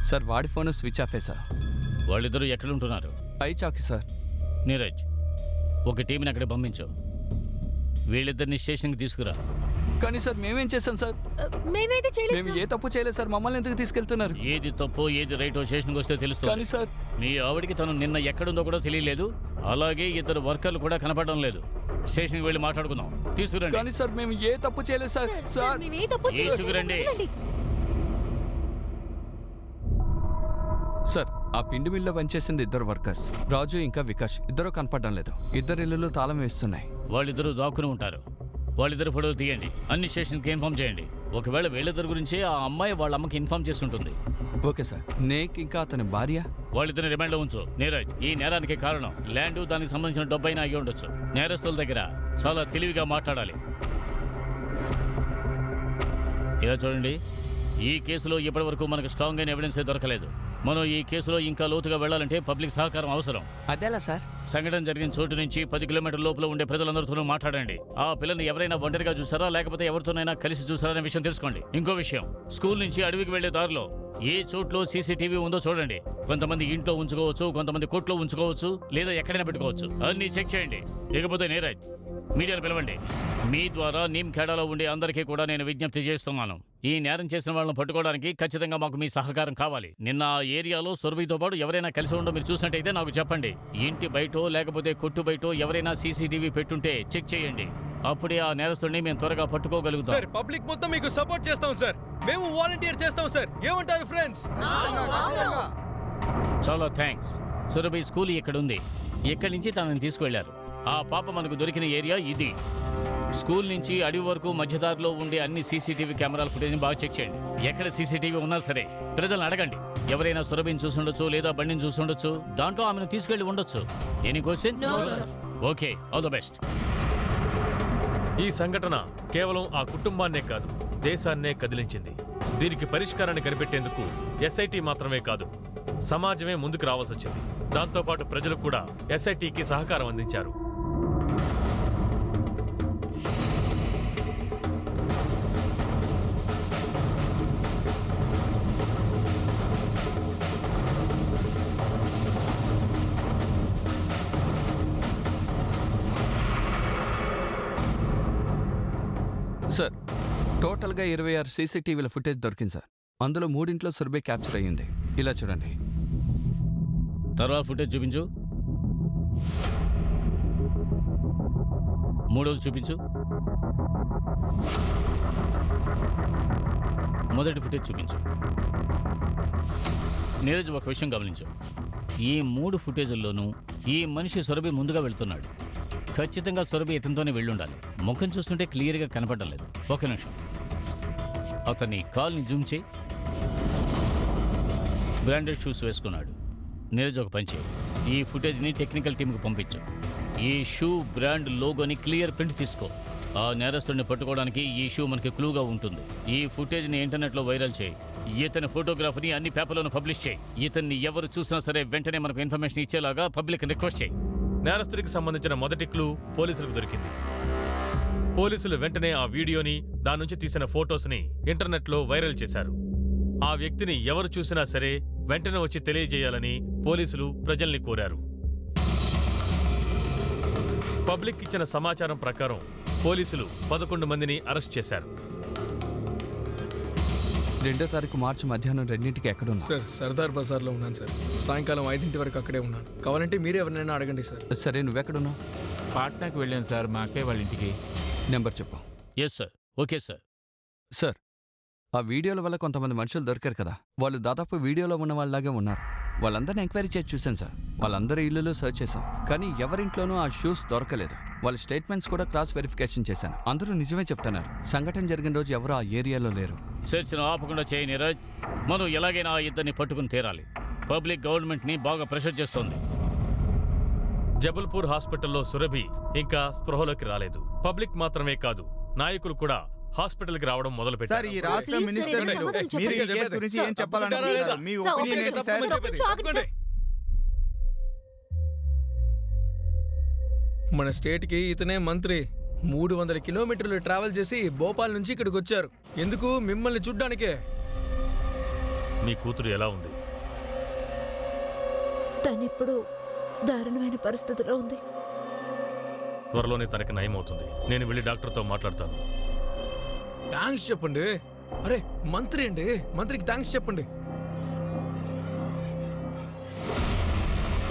సార్, వాడి ఫోన్ స్విచ్ ఆఫే సార్. వాళ్ళిద్దరూ ఎక్కడ ఉంటున్నారు? చాకి సార్. నీరజ్, ఒక టీంని అక్కడ పంపించు. వీళ్ళిద్దరిని స్టేషన్కి తీసుకురా. కానీ సార్, మేమేం చేశాం సార్? మేమైతే చేయలేదు మేము ఏ తప్పు చేయలేదు సార్. మమ్మల్ని ఎందుకు తీసుకెళ్తున్నారు? ఏది తప్పో ఏది రైటో స్టేషన్కి వస్తే తెలుస్తుంది. కానీ సార్, మీ ఆవిడికి తను నిన్న ఎక్కడుందో కూడా తెలియలేదు. అలాగే ఇద్దరు వర్కర్లు కూడా కనపడడం లేదు. స్టేషన్కి వెళ్ళి మాట్లాడుకుందాం. తీసుకురండి. కానీ సార్, మేము ఏ తప్పు చేయలేదు సార్. సార్, మేమే తప్పు చేయలేదు. తీసుకురండి. సార్, ఆ పిండి మిల్లో పనిచేసింది ఇద్దరు వర్కర్స్, రాజు ఇంకా వికాష్. ఇద్దరు కనపడడం లేదు. ఇద్దరు ఇళ్ళు తాళం వేస్తున్నాయి. వాళ్ళిద్దరూ దాక్కుని ఉంటారు. వాళ్ళిద్దరు ఫోటోలు తీయండి. అన్ని స్టేషన్కి ఇన్ఫార్మ్ చేయండి. ఒకవేళ వీళ్ళిద్దరి గురించి ఆ అమ్మాయి వాళ్ళ అమ్మకి ఇన్ఫార్మ్ చేస్తుంటుంది. Okay sir. నేక్ ఇంకా అతని భార్య వాళ్ళిద్దరిని రిమాండ్లో ఉంచు. నీరజ్, ఈ నేరానికి కారణం ల్యాండ్, దానికి సంబంధించిన డబ్బైనా అయ్యి ఉండొచ్చు. నేరస్తుల దగ్గర చాలా తెలివిగా మాట్లాడాలి. ఇలా చూడండి, ఈ కేసులో ఇప్పటివరకు మనకు స్ట్రాంగ్ అయిన ఎవిడెన్స్ దొరకలేదు. మనం ఈ కేసులో ఇంకా లోతుగా వెళ్లాలంటే పబ్లిక్ సహకారం అవసరం. అదేలా సార్? సంఘటన జరిగిన చోటు నుంచి 10 కిలోమీటర్ల లోపల ఉండే ప్రజలందరితోనూ మాట్లాడండి. ఆ పిల్లని ఎవరైనా ఒంటరిగా చూసారా లేకపోతే ఎవరితోనైనా కలిసి చూసారా అనే విషయం తెలుసుకోండి. ఇంకో విషయం, స్కూల్ నుంచి అడవికి వెళ్లే దారిలో ఏ చోట్లో సీసీటీవీ ఉందో చూడండి. కొంతమంది ఇంట్లో ఉంచుకోవచ్చు, కొంతమంది కోర్టులో ఉంచుకోవచ్చు, లేదా ఎక్కడైనా పెట్టుకోవచ్చు. అన్ని చెక్ చేయండి. ఇకపోతే నీరజ్, మీడియాను పిలవండి. మీ ద్వారా నీమ్ఖేడాలో ఉండే అందరికీ కూడా నేను విజ్ఞప్తి చేస్తున్నాను. ఈ నేరం చేసిన వాళ్ళని పట్టుకోవడానికి ఖచ్చితంగా మాకు మీ సహకారం కావాలి. నిన్న ఆ ఏరియాలో సురభితో పాటు ఎవరైనా కలిసి ఉండో మీరు చూసినట్టయితే నాకు చెప్పండి. ఇంటి బయటో లేకపోతే కొట్టు బయటో ఎవరైనా సీసీటీవీ పెట్టుంటే చెక్ చేయండి. అప్పుడే ఆ నేరస్తుడిని మేము త్వరగా పట్టుకోగలుగుతాం. సార్ పబ్లిక్ మొత్తం మీకు సపోర్ట్ చేస్తాం సార్. మేము వాలంటీర్ చేస్తాం సార్. ఏమంటారు ఫ్రెండ్స్? చాలా థ్యాంక్స్. సురభి స్కూల్ ఇక్కడ ఉంది. ఇక్కడి నుంచి తనని తీసుకువెళ్లారు. ఆ పాప మనకు దొరికిన ఏరియా ఇది. స్కూల్ నుంచి అడవి వరకు మధ్యదారిలో ఉండే అన్ని సీసీటీవీ కెమెరాల ఫుటేజ్ని బాగా చెక్ చేయండి. ఎక్కడ సీసీటీవీ ఉన్నా సరే ప్రజలను అడగండి. ఎవరైనా సురభిని చూసుండొచ్చు లేదా బండిని చూసుండొచ్చు. దాంట్లో ఆమెను తీసుకెళ్లి ఉండొచ్చు. Any question? Okay, all the best. ఈ సంఘటన కేవలం ఆ కుటుంబాన్నే కాదు, దేశాన్నే కదిలించింది. దీనికి పరిష్కారాన్ని కనిపెట్టేందుకు ఎస్ఐటి మాత్రమే కాదు, సమాజమే ముందుకు రావాల్సి వచ్చింది. దాంతోపాటు ప్రజలు కూడా ఎస్ఐటికి సహకారం అందించారు. సార్, టోటల్గా 26 సీసీటీవీల ఫుటేజ్ దొరికింది సార్. అందులో 3 సురభి క్యాప్చర్ అయ్యింది. ఇలా చూడండి. తర్వాత ఫుటేజ్ చూపించు. మూడోది చూపించు. మొదటి ఫుటేజ్ చూపించు. నీరజ్, ఒక విషయం గమనించు. ఈ 3 ఫుటేజుల్లోనూ ఈ మనిషి సురభి ముందుగా వెళ్తున్నాడు. ఖచ్చితంగా సురభి ఇతనితోనే వెళ్ళుండాలి. ముఖం చూస్తుంటే క్లియర్గా కనపడడం లేదు. ఒక నిమిషం, అతని కాల్ని జూమ్ చేయి. బ్రాండెడ్ షూస్ వేసుకున్నాడు. నీరజ్, ఒక పని చేయి. ఈ ఫుటేజ్ని టెక్నికల్ టీంకి పంపించు. ఈ షూ బ్రాండ్ లోగోని క్లియర్ ప్రింట్ తీసుకో. ఆ నేరస్తుడిని పట్టుకోవడానికి ఈ షూ మనకి క్లూగా ఉంటుంది. ఈ ఫుటేజ్ని ఇంటర్నెట్లో వైరల్ చేయి. ఇతని ఫోటోగ్రాఫ్ని అన్ని పేపర్లోనూ పబ్లిష్ చేయి. ఇతన్ని ఎవరు చూసినా సరే వెంటనే మనకు ఇన్ఫర్మేషన్ ఇచ్చేలాగా పబ్లిక్ రిక్వెస్ట్ చేయి. నేరస్తుడికి సంబంధించిన మొదటి క్లూ పోలీసులకు దొరికింది. పోలీసులు వెంటనే ఆ వీడియోని, దాని నుంచి తీసిన ఫోటోస్ని ఇంటర్నెట్లో వైరల్ చేశారు. ఆ వ్యక్తిని ఎవరు చూసినా సరే వెంటనే వచ్చి తెలియజేయాలని పోలీసులు ప్రజల్ని కోరారు. పబ్లిక్ ఇచ్చిన సమాచారం ప్రకారం పోలీసులు 11 మందిని అరెస్ట్ చేశారు. 2వ తారీఖు మార్చి మధ్యాహ్నం 2ంటికి ఎక్కడున్నా? సార్ సర్దార్ బజార్లో ఉన్నాను సార్. సాయంకాలం 5 వరకు అక్కడే ఉన్నాను. కావాలంటే మీరే ఎవరినైనా అడగండి సార్. సరే, నువ్వెక్కడున్నావు? పాట్నాకి వెళ్ళాను సార్, మా అక్కయ్య వాళ్ళ ఇంటికి. నెంబర్ చెప్పు. Yes sir. Okay sir. Sir, ఆ వీడియోల వల్ల కొంతమంది మనుషులు దొరికారు కదా, వాళ్ళు దాదాపు వీడియోలో ఉన్న వాళ్ళలాగే ఉన్నారు. వాళ్ళందరినీ ఎంక్వైరీ చేసి చూశాను సార్. వాళ్ళందరి ఇళ్ళలో సర్చ్ చేశాం, కానీ ఎవరింట్లోనూ ఆ షూస్ దొరకలేదు. వాళ్ళ స్టేట్మెంట్స్ కూడా క్రాస్ వెరిఫికేషన్ చేశాను. అందరూ నిజమే చెప్తున్నారు. సంఘటన జరిగిన రోజు ఎవరు ఆ ఏరియాలో లేరు. సెర్చ్ను ఆపకుండా చేయి నీరజ్. మనం ఎలాగైనా ఆ ఇద్దరిని పట్టుకుని తీరాలి. పబ్లిక్ గవర్నమెంట్ని బాగా ప్రెషర్ చేస్తోంది. జబల్పూర్ హాస్పిటల్లో సురభి ఇంకా స్పృహలోకి రాలేదు. పబ్లిక్ మాత్రమే కాదు, నాయకులు కూడా హాస్పిటల్కి రావడం సార్, మొదలుపెట్టారు. ఈ రాష్ట్ర Please, మినిస్టర్ sir, ఏమైనా సమాధానం మీరు ఈ చెప్పండి. కేసు గురించి ఏం Sir, చెప్పాలనుకుంటున్నారు? మీ Sir, ఒపీనియన్ ఒక్క ఏంటి నిమిషం, సార్? sir, ఒక్క నిమిషం ఆగండి, sir. మన స్టేట్కి ఇతనే మంత్రి. 300 కిలోమీటర్లు ట్రావెల్ చేసి భోపాల్ నుంచి ఇక్కడికి వచ్చారు. ఎందుకు? మిమ్మల్ని చూడ్డానికే. మీ కూతురు ఎలా ఉంది? తనిప్పుడు దారుణమైన పరిస్థితిలో ఉంది. త్వరలోనే తనకి నయమవుతుంది. నేను వెళ్ళి డాక్టర్తో మాట్లాడతాను. థ్యాంక్స్ చెప్పండి. అరే మంత్రి అండి, మంత్రికి థ్యాంక్స్ చెప్పండి.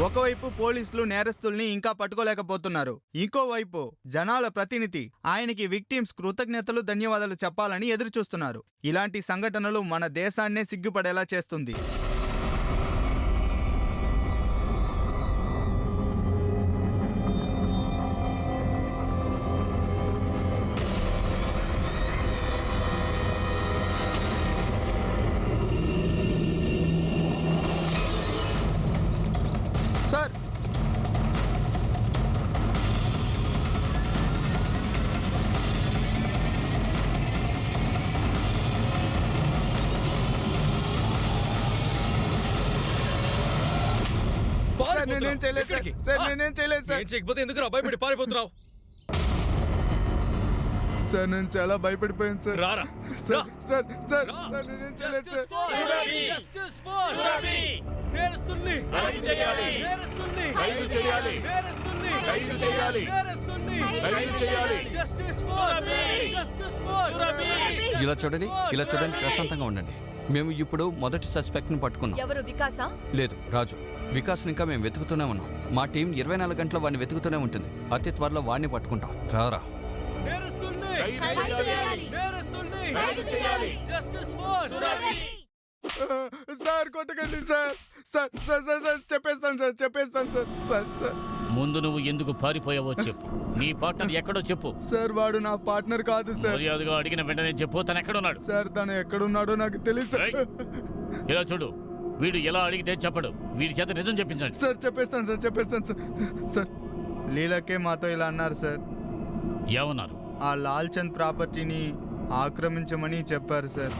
ఒకవైపు పోలీసులు నేరస్తుల్ని ఇంకా పట్టుకోలేకపోతున్నారు. ఇంకోవైపు జనాల ప్రతినిధి ఆయనకి విక్టిమ్స్ కృతజ్ఞతలు, ధన్యవాదాలు చెప్పాలని ఎదురు చూస్తున్నారు. ఇలాంటి సంఘటనలు మన దేశాన్నే సిగ్గుపడేలా చేస్తుంది. సార్, నేనేం చేయలేదు సార్. సార్, నేనేం చేయలేదు సార్. ఏం చేయకపోతే ఎందుకు భయపడి పారిపోతున్నావు? సార్, నేను చాలా భయపడిపోయాను సార్. రారా. సార్, సార్, సార్, సార్, నేనేం చేయలేదు సార్. Justice for Surabhi. నేరస్తుల్ని ఖైదు చేయాలి. నేరస్తుల్ని ఖైదు చేయాలి. నేరస్తుల్ని ఖైదు చేయాలి. నేరస్తుల్ని ఖైదు చేయాలి. Justice for Surabhi. Justice for Surabhi. ఇలా చూడండి, ఇలా చూడండి, ప్రశాంతంగా ఉండండి. మేము ఇప్పుడు మొదటి సస్పెక్ట్ని పట్టుకున్నాం. ఎవరు? వికాసా? లేదు, రాజు. వికాస్ని ఇంకా మేము వెతుకుతూనే ఉన్నాం. మా టీం 24 గంటల వాడిని వెతుకుతూనే ఉంటుంది. అతి త్వరలో వాడిని పట్టుకుంటాం. రారా. ఖైదు చేయాలి. సార్ కొట్టకండి sir. Sir sir sir sir చెప్పేస్తాను సార్, చెప్పేస్తాను సార్. సార్ సార్ ముందు నువ్వు ఎందుకు పారిపోయావో చెప్పు. నీ పార్ట్నర్ ఎక్కడో చెప్పు. సార్ వాడు నా పార్ట్నర్ కాదు సార్. మర్యాదగా అడిగిన వెంటనే చెప్పు, తను ఎక్కడున్నాడు. సార్ తను ఎక్కడున్నాడో నాకు తెలియదు సార్. రేయ్, ఇలా చూడు, వీడు ఎలా అడిగితే చెప్పడు. వీడి చేత నిజం చెప్పించండి. సార్ చెప్పేస్తాను సార్, చెప్పేస్తాను సార్. సార్ లీలకే మాతో ఇలా అన్నారు సార్. ఏమన్నారు? ఆ లాల్ చంద్ ప్రాపర్టీని ఆక్రమించమని చెప్పారు సార్.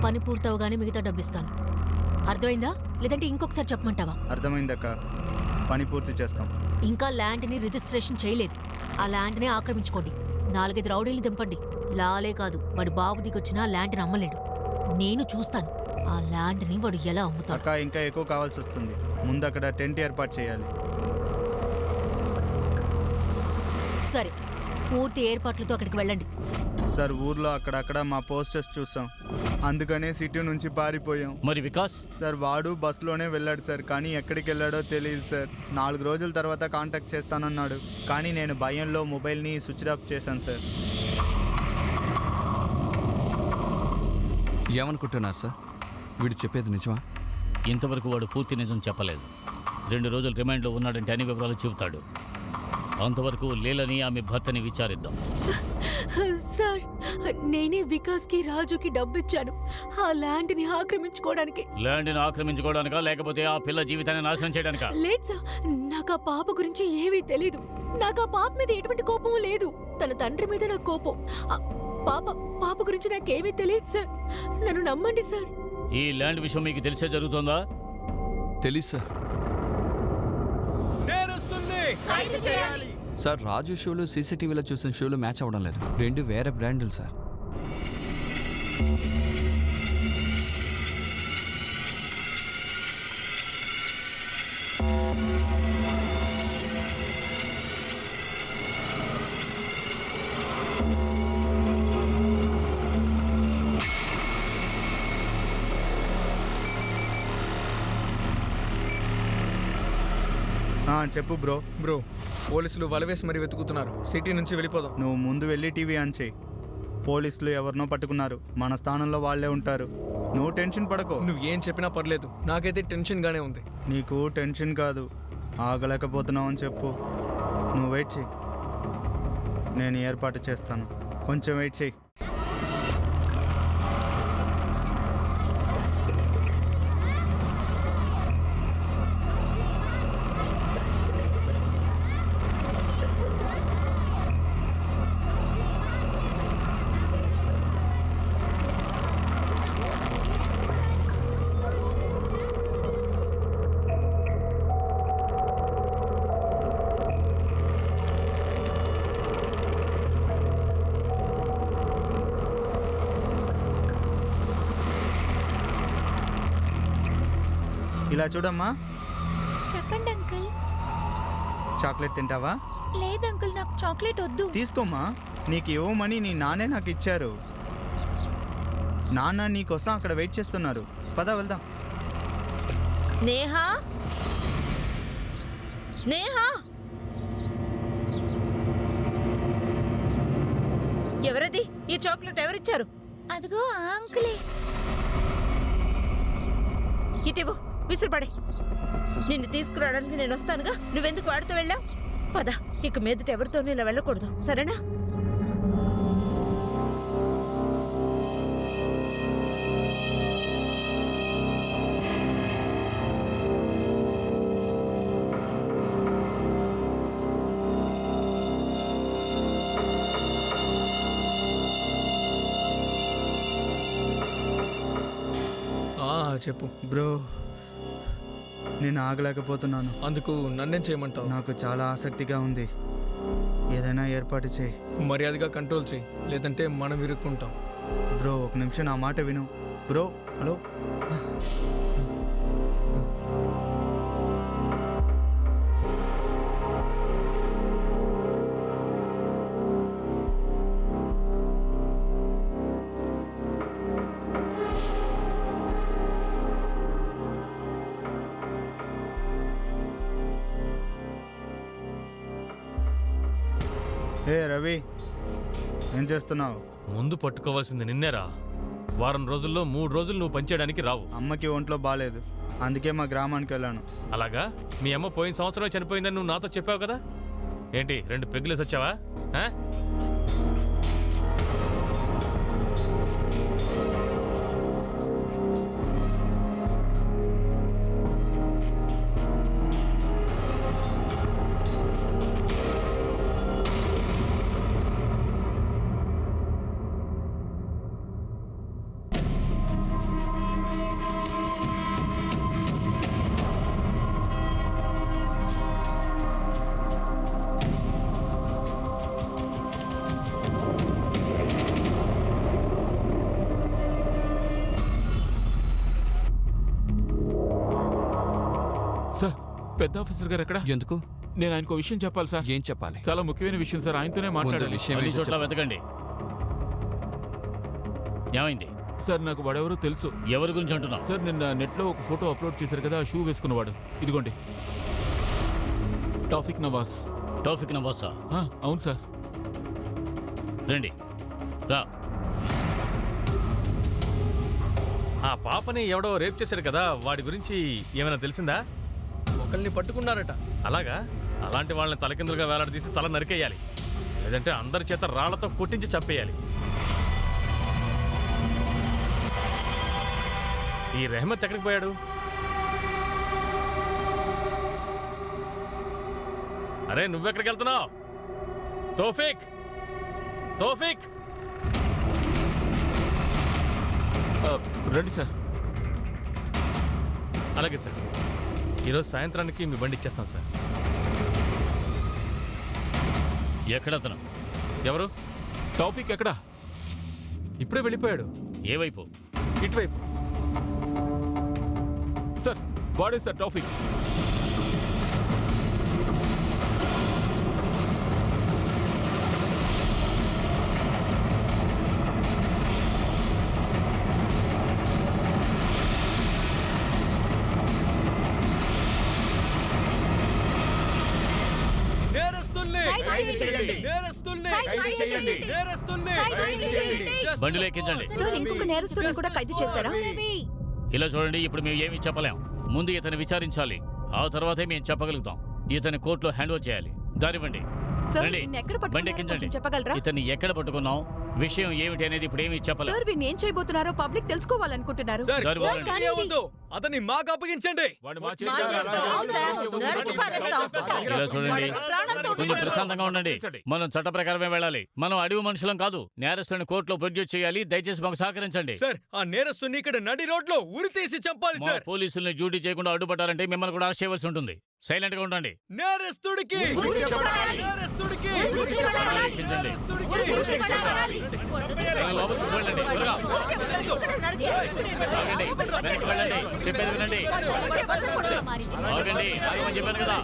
పని పూర్తవగానే మిగతా డబ్బిస్తాను. అర్థమైందా? లేదంటే ఇంకొకసారి చెప్పమంటావా? అర్థమైందక్క, పని పూర్తి చేస్తాం. ఇంకా ల్యాండ్ని రిజిస్ట్రేషన్ చేయలేదు. ఆ ల్యాండ్ని ఆక్రమించుకోండి. 4-5 రౌడీల్ని దింపండి. లాలే కాదు, వాడు బాబు దిగొచ్చినా ల్యాండ్ని అమ్మలేడు. నేను చూస్తాను ఆ ల్యాండ్ని వాడు ఎలా అమ్ముతాడు. అక్క ఇంకా ఎక్కువ కావాల్సి వస్తుంది. ముందు అక్కడ టెంట్ ఏర్పాటు చేయాలి. సరే, పూర్తి ఏర్పాట్లతో అక్కడికి వెళ్ళండి. సార్ ఊర్లో అక్కడక్కడ మా పోస్టర్స్ చూసాం, అందుకనే సిటీ నుంచి పారిపోయాం. మరి వికాస్? సార్ వాడు బస్సులోనే వెళ్ళాడు సార్, కానీ ఎక్కడికి వెళ్ళాడో తెలియదు సార్. 4 రోజుల తర్వాత కాంటాక్ట్ చేస్తానన్నాడు, కానీ నేను భయంలో మొబైల్ని స్విచ్ ఆఫ్ చేశాను సార్. ఏమనుకుంటున్నారు సార్? వీడు చెప్పేది నిజమా? ఇంతవరకు వాడు పూర్తి నిజం చెప్పలేదు. 2 రోజులు రిమాండ్లో ఉన్నాడంటే అన్ని వివరాలు చెబుతాడు. అంతవరకు లీలని ఆమె భర్తని విచారిద్దాం. సార్, నేనే వికాస్కి రాజుకి డబ్బిచ్చాను ఆ ల్యాండ్ని ఆక్రమించుకోవడానికి. ల్యాండ్ని ఆక్రమించుకోవడానికా, లేకపోతే ఆ పిల్ల జీవితాన్ని నాశనం చేయడానికా? లేదు సార్, నాకు ఆ పాప గురించి ఏమీ తెలీదు. నాకు ఆ పాప మీద ఎటువంటి కోపం లేదు. తన తండ్రి మీద నాకు కోపం. ఆ పాప గురించి నాకేమీ తెలియదు సార్. నన్ను నమ్మండి సార్. ఈ ల్యాండ్ విషయం మీకు తెలిసే జరుగుతుందా? తెలీదు సార్. సార్ రాజు షూలు సీసీటీవీలో చూసిన షూలు మ్యాచ్ అవ్వడం లేదు. 2 వేరే బ్రాండ్లు సార్. చెప్పు బ్రో. బ్రో, పోలీసులు వలవేసి మరీ వెతుకుతున్నారు. సిటీ నుంచి వెళ్ళిపోదాం. నువ్వు ముందు వెళ్ళి టీవీ ఆన్ చేయి. పోలీసులు ఎవరినో పట్టుకున్నారు, మన స్థానంలో వాళ్ళే ఉంటారు. నువ్వు టెన్షన్ పడకో. నువ్వు ఏం చెప్పినా పర్లేదు, నాకైతే టెన్షన్గానే ఉంది. నీకు టెన్షన్ కాదు, ఆగలేకపోతున్నావు అని చెప్పు. నువ్వు వెయిట్ చేయి, నేను ఏర్పాటు చేస్తాను. కొంచెం వెయిట్ చేయి. ఇలా చూడమ్మా. చెప్పండి అంకుల్. చాక్లెట్ తింటావా? లేదు అంకుల్, నాకు చాక్లెట్ వద్దు. తీసుకోమ్మా, నీకు ఇవ్వమని నీ నాన్నే నాకు ఇచ్చారు. నాన్న నీకోసం అక్కడ వెయిట్ చేస్తున్నారు. పద వెళ్దాం. నేహా, నేహా, ఎవరది? ఈ చాక్లెట్ ఎవరిచ్చారు? అదిగో ఆ అంకులే. ఇటివ్వు, విసిరిపడే. నిన్ను తీసుకురావడానికి నేను వస్తానుగా, నువ్వెందుకు వాడితో వెళ్ళావు? పద, ఇక మీదట ఎవరితోనూ ఇలా వెళ్ళకూడదు, సరేనా? చెప్పు బ్రో. నేను ఆగలేకపోతున్నాను. అందుకు నన్నేం చేయమంటావు? నాకు చాలా ఆసక్తిగా ఉంది. ఏదైనా ఏర్పాటు చేయి. మర్యాదగా కంట్రోల్ చేయి, లేదంటే మనం ఇరుక్కుంటాం. బ్రో 1 నిమిషం నా మాట విను. Bro hello. ఏ రవి, ఏం చేస్తున్నావు? ముందు పట్టుకోవాల్సింది నిన్నేరా. వారం రోజుల్లో 3 రోజులు నువ్వు పనిచేయడానికి రావు. అమ్మకి ఒంట్లో బాగాలేదు, అందుకే మా గ్రామానికి వెళ్ళాను. అలాగా? మీ అమ్మ పోయిన సంవత్సరం చనిపోయిందని నువ్వు నాతో చెప్పావు కదా. ఏంటి 2 పెగ్గులేసి వచ్చావా? ఆ? సార్, పెద్ద ఆఫీసర్ గారు ఎక్కడ? ఎందుకు? నేను ఆయనకు విషయం చెప్పాలి సార్. ఏం చెప్పాలి? చాలా ముఖ్యమైన విషయం సార్, ఆయనతోనే ముందు మాట్లాడాలి. విషయం అన్ని ఏంటో చోట్ల చెప్పు. వెతకండి. ఏమైంది? సార్, నాకు వాడెవరో తెలుసు. ఎవరి గురించి అంటున్నావు? సార్, నిన్న నెట్లో ఒక ఫోటో అప్లోడ్ చేశారు కదా, షూ వేసుకున్నవాడు. ఇదిగోండి, టాఫిక్ నవాజ్. టౌఫిక్ నవాసా? అవును సార్. రండి, రా. ఆ పాపని ఎవడో రేప్ చేశాడు కదా, వాడి గురించి ఏమైనా తెలిసిందా? ఒకరిని పట్టుకున్నారట. అలాగా? అలాంటి వాళ్ళని తలకిందులుగా వేలాడదీసి తల నరికేయాలి, లేదంటే అందరి చేత రాళ్లతో కొట్టించి చంపేయాలి. ఈ రెహమత్ ఎక్కడికి పోయాడు? అరే, నువ్వెక్కడికి వెళ్తున్నావు? తౌఫీక్, తౌఫీక్! రండి సార్. అలాగే సార్, ఈరోజు సాయంత్రానికి మీ బండి ఇచ్చేస్తాం సార్. ఎక్కడతను? ఎవరు? టాఫిక్ ఎక్కడా? ఇప్పుడే వెళ్ళిపోయాడు. ఏ వైపు? ఇటువైపు. సార్, వాడే సార్ టాఫిక్. నేరస్తుల్ని! ఖైదు చేయండి. నేరస్తుల్ని! ఖైదు చేయండి. నేరస్తుల్ని! ఖైదు చేయండి. బండిలో ఎక్కించండి. సార్, ఇంకొక నేరస్తులను కూడా ఖైదు చేశారా? ఇలా చూడండి, ఇప్పుడు మేము ఏమీ చెప్పలేం. ముందు ఇతను విచారించాలి, ఆ తర్వాతే మేము చెప్పగలుగుతాం. ఇతని కోర్టులో హ్యాండ్ ఓవర్ చేయాలి. దారివ్వండి. సార్, రండి. వీణ్ణి ఎక్కడ బండి పట్టుకున్నారో ఎక్కించండి. కొంచెం చెప్పగలరా? ఇతన్ని ఎక్కడ పట్టుకున్నాం, విషయం ఏమిటి అనేది ఇప్పుడు ఏమీ చెప్పలేం. సార్, వీణ్ణి ఏం చేయబోతున్నారో పబ్లిక్ తెలుసుకోవాలనుకుంటున్నారు. సార్, దారి సార్, వదలండి. ఏమొద్దు. అతన్ని మాకు అప్పగించండి. వాడు మా చేతిలో ఇలా చూడండి, కొంచెం ప్రశాంతంగా ఉండండి. చేయండి. మనం చట్ట ప్రకారమే వెళ్ళాలి. మనం అడవి మనుషులం కాదు. నేరస్తుని కోర్టులో ప్రొడ్యూస్ చేయాలి. దయచేసి మాకు సహకరించండి. సార్, ఆ నేరస్తుని ఇక్కడ నడి రోడ్లో ఉరి తీసి చంపాలి మా సార్. పోలీసుల్ని డ్యూటీ చేయకుండా అడ్డుపట్టారంటే మిమ్మల్ని కూడా అరెస్ట్ చేయవలసి ఉంటుంది. సైలెంట్ గా ఉండండి. నేరస్తుడికి! నేరస్తుడికి! ఎక్కించండి. నేరస్తుడికి! లోపలికి తీసుకెళ్ళండి. త్వరగా. ఆగండి. వెనక్కి వెళ్ళండి. చెప్పేది వినండి. ఆగండి. ఆగమని చెప్పాను కదా.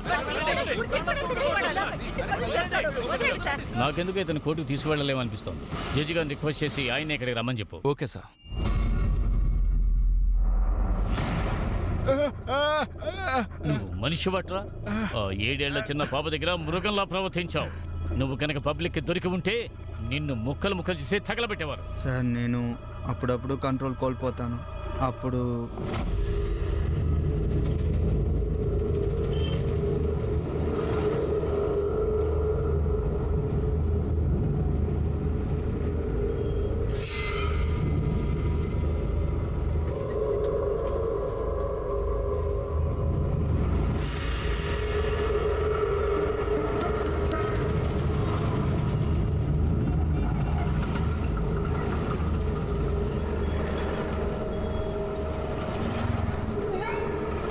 నాకెందుకు ఇతను కోర్టుకు తీసుకువెళ్ళలేమనిపిస్తోంది. జడ్జి గారిని రిక్వెస్ట్ చేసి ఆయన ఇక్కడికి రమ్మని చెప్పు. Okay sir. నువ్వు మనిషి బట్రా 7 ఏళ్ల చిన్న పాప దగ్గర మృగంలా ప్రవర్తించావు. నువ్వు కనుక పబ్లిక్ కి దొరికి ఉంటే నిన్ను ముక్కలు ముక్కలు చేసి తగలబెట్టేవారు. సార్, నేను అప్పుడప్పుడు కంట్రోల్ కోల్పోతాను. అప్పుడు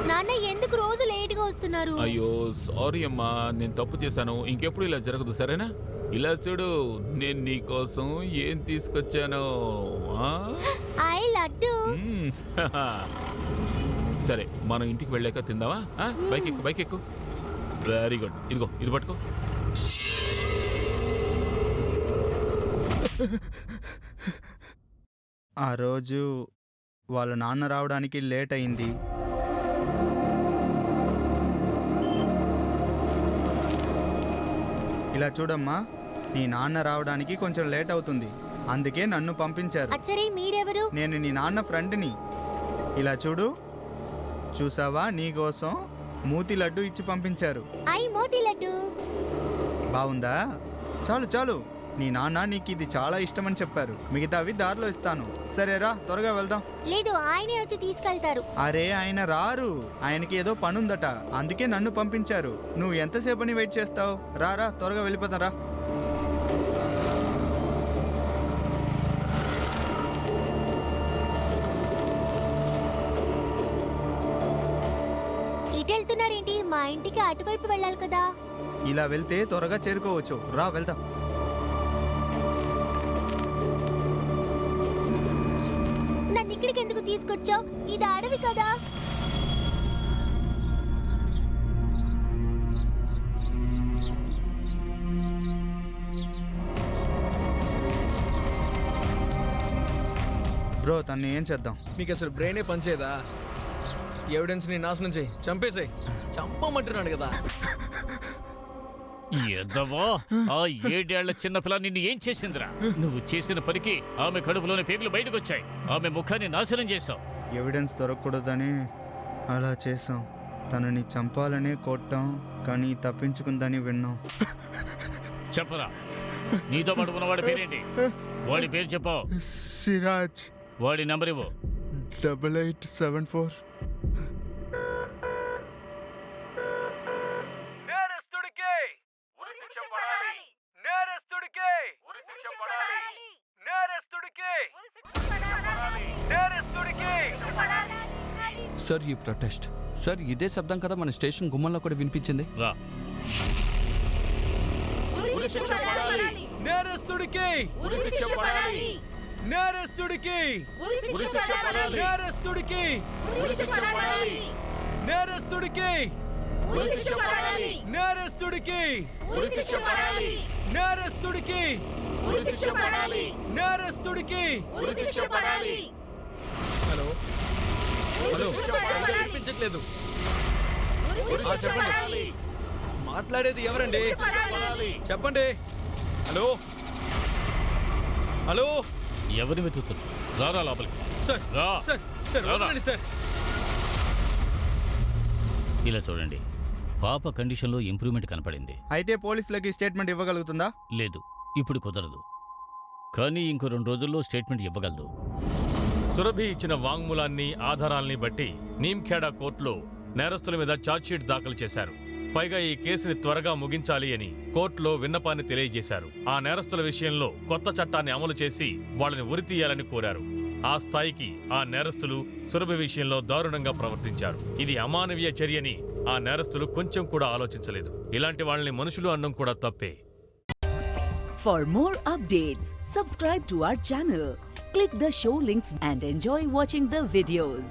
నాన్న, ఎందుకు రోజు లేట్ గా వస్తున్నారు? అయ్యో సారీ అమ్మా, నేను తప్పు చేశాను. ఇంకెప్పుడు ఇలా జరగదు, సరేనా? ఇలా చూడు, నేను నీ కోసం ఏం తీసుకొచ్చాను. ఐ లడ్డు. సరే, మనం ఇంటికి వెళ్ళాక తిందామా? బైక్ ఎక్కు, బైక్ ఎక్కు. Very good. ఇదిగో, ఇది పట్టుకో. ఆ రోజు వాళ్ళ నాన్న రావడానికి లేట్ అయింది. ఇలా చూడమ్మా, నీ నాన్న రావడానికి కొంచెం లేట్ అవుతుంది, అందుకే నన్ను పంపించారు. అచ్చరే మీరెవరు? నేను నీ నాన్న ఫ్రెండ్ని. ఇలా చూడు, చూసావా, నీకోసం మూతి లడ్డు ఇచ్చి పంపించారు. ఐ మోతి లడ్డు. బాగుందా? చాలు చాలు, నీ నాన్న నీకు ఇది చాలా ఇష్టమని చెప్పారు. మిగతావి దారిలో ఇస్తాను. సరేరా, త్వరగా వెళ్దాం. లేదు, ఆయనే వచ్చి తీసుకెళ్తారు. అరే, ఆయన రారు, ఆయనకి ఏదో పనుందట, అందుకే నన్ను పంపించారు. నువ్వు ఎంతసేపని వెయిట్ చేస్తావు? రారా, త్వరగా వెళ్ళిపోతారా. ఇటు వెళ్తున్నారేంటి? మా ఇంటికి అటువైపు వెళ్ళాలి కదా. ఇలా వెళ్తే త్వరగా చేరుకోవచ్చు. రా, వెళ్దాం. నన్ను ఇక్కడికి ఎందుకు తీసుకొచ్చావు? ఇది అడవి కదా. బ్రో, తన్ని ఏం చేద్దాం? మీకు అసలు బ్రెయినే పనిచేయదా? ఎవిడెన్స్ని నాశనం చేయి, చంపేసాయి. చంపమంటున్నాడు కదా. ఎద్దవా, ఆ 7 ఏళ్ల చిన్నపిల్ల నిన్ను ఏం చేసిందిరా? నువ్వు చేసిన పనికి ఆమె కడుపులోని పేగులు బయటకు వచ్చాయి. ఆమె ముఖాన్ని నాశనం చేశావు. ఎవిడెన్స్ దొరకకూడదని అలా చేసాం. తనని చంపాలనే కొట్టాం, కానీ తప్పించుకుందని విన్నాం. చెప్పరా, నీతో పాటు ఉన్నవాడి పేరేంటి? వాడి పేరు చెప్పు. సిరాజ్. వాడి నంబర్ ఇవ్వు. 8874. సార్, ఈ ప్రొటెస్ట్ సార్, ఇదే శబ్దం కదా మన స్టేషన్ గుమ్మంలో కూడా వినిపించింది. రా. నేరస్తుడికి నేరస్తుడికి నేరస్తుడికి నేరస్తుడికి నేరస్తుడికి నేరస్తుడికి నేరస్తుడికి. హలో హలో, వినిపించట్లేదు. చెప్పండి, మాట్లాడేది ఎవరండి? చెప్పండి. హలో హలో, ఎవరిని వెతుకుతున్నా? రారా లోపలికి. సార్ రా. సార్ సార్, వదలండి సార్. ఇలా చూడండి, పాప కండిషన్లో ఇంప్రూవ్మెంట్ కనపడింది. అయితే పోలీసులకి స్టేట్మెంట్ ఇవ్వగలుగుతుందా? లేదు, ఇప్పుడు కుదరదు, కానీ ఇంకో 2 రోజుల్లో స్టేట్మెంట్ ఇవ్వగలదు. సురభి ఇచ్చిన వాంగ్మూలాన్ని, ఆధారాల్ని బట్టి నీమ్ఖేడా కోర్టులో నేరస్తుల మీద ఛార్జ్షీట్ దాఖలు చేశారు. పైగా ఈ కేసుని త్వరగా ముగించాలి అని కోర్టులో విన్నపాన్ని తెలియజేశారు. ఆ నేరస్తుల విషయంలో కొత్త చట్టాన్ని అమలు చేసి వాళ్ళని ఉరితీయాలని కోరారు. ఆ స్థాయికి ఆ నేరస్తులు సురభి విషయంలో దారుణంగా ప్రవర్తించారు. ఇది అమానవీయ చర్యని ఆ నేరస్తులు కొంచెం కూడా ఆలోచించలేదు. ఇలాంటి వాళ్ళని మనుషులు అన్నం కూడా తప్పే. For more updates, subscribe to our channel, click the show links and enjoy watching the videos.